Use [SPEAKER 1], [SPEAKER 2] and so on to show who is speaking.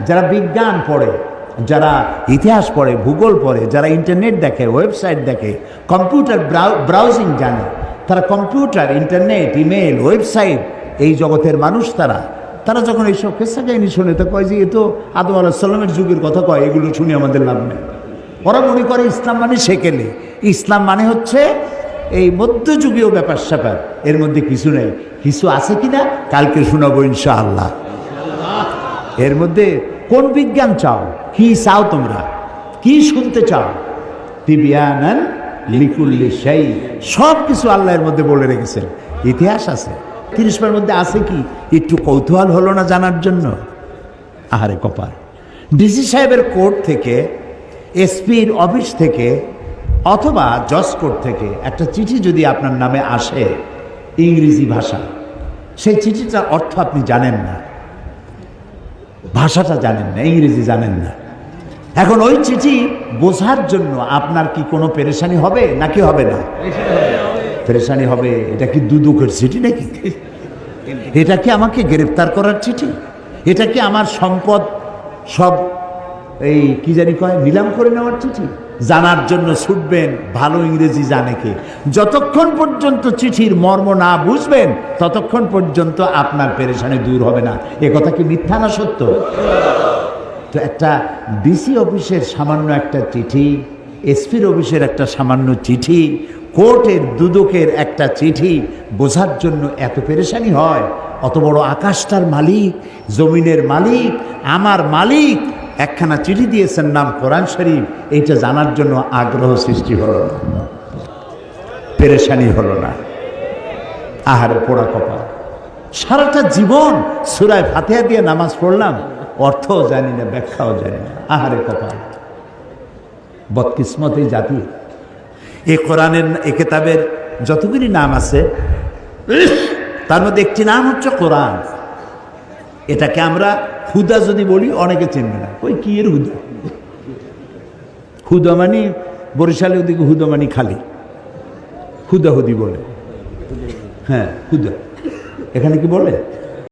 [SPEAKER 1] যারা বিজ্ঞান পড়ে, যারা ইতিহাস পড়ে, ভূগোল পড়ে, যারা ইন্টারনেট দেখে, ওয়েবসাইট দেখে, কম্পিউটার ব্রাউজিং জানে, তারা কম্পিউটার, ইন্টারনেট, ইমেল, ওয়েবসাইট, এই জগতের মানুষ তারা যখন এইসব কেসা কাহিনী শোনে তো কয় যে এ তো আদম আলাইহিস সালামের যুগের কথা কয়, এগুলো শুনে আমাদের লাভ নেই। ওরা মনে করে ইসলাম মানে সেকেলে, ইসলাম মানে হচ্ছে এই মধ্যযুগীয় ব্যাপার স্যাপার, এর মধ্যে কিছু নেই। কিছু আছে কিনা কালকে শোনাবো ইনশাআল্লাহ। এর মধ্যে কোন বিজ্ঞান চাও, কি চাও, তোমরা কি শুনতে চাও? তিবিয়ানান লিকুল্লি শাই, সব কিছু আল্লাহর মধ্যে বলে রেখেছেন। ইতিহাস আছে 30 মধ্যে আছে কি একটু কৌতূহল হলো না জানার জন্য? আহারে কপাল। ডিসি সাহেবের কোর্ট থেকে, এসপির অফিস থেকে, অথবা জজ কোর্ট থেকে একটা চিঠি যদি আপনার নামে আসে ইংরেজি ভাষা, সেই চিঠিটার অর্থ আপনি জানেন না, ভাষাটা জানেন না, ইংরেজি জানেন না। এখন ওই চিঠি বোঝার জন্য আপনার কি কোনো পেরেশানি হবে নাকি হবে না? পেরেশানি হবে। এটা কি দুদকের চিঠি নাকি? এটা কি আমাকে গ্রেফতার করার চিঠি? এটা কি আমার সম্পদ সব এই কি জানি কয় নিলাম করে নেওয়ার চিঠি? জানার জন্য ছুটবেন, ভালো ইংরেজি জানে কে। যতক্ষণ পর্যন্ত চিঠির মর্ম না বুঝবেন ততক্ষণ পর্যন্ত আপনার পেরেশানি দূর হবে না। এ কথা কি মিথ্যা না সত্য? তো একটা ডিসি অফিসের সামান্য একটা চিঠি, এসপির অফিসের একটা সামান্য চিঠি, কোর্টের দুদকের একটা চিঠি বোঝার জন্য এত পেরেশানি হয়? অত বড় আকাশটার মালিক, জমিনের মালিক, আমার মালিক একখানা চিঠি দিয়েছেন, নাম কোরআন শরীফ, এইটা জানার জন্য আগ্রহ সৃষ্টি হলো না, পেরেশানি হলো না? আহারে পোড়া কপাল। সারাটা জীবন সূরা ফাতিহা দিয়ে নামাজ পড়লাম, অর্থও জানি না, ব্যাখ্যাও জানি না। আহারে কপাল, বদকিসমত এই জাতি। এই কোরআনের, এ কিতাবের যতগুলি নাম আছে তার মধ্যে একটি নাম হচ্ছে কোরআন। এটাকে আমরা হুদা যদি বলি অনেকে চিনবে না, ওই কি এর হুদা? হুদা মানে বরিশালে ওদিকে হুদা মানে খালি হুদাহুদি বলে। হ্যাঁ হুদা, এখানে কি বলে?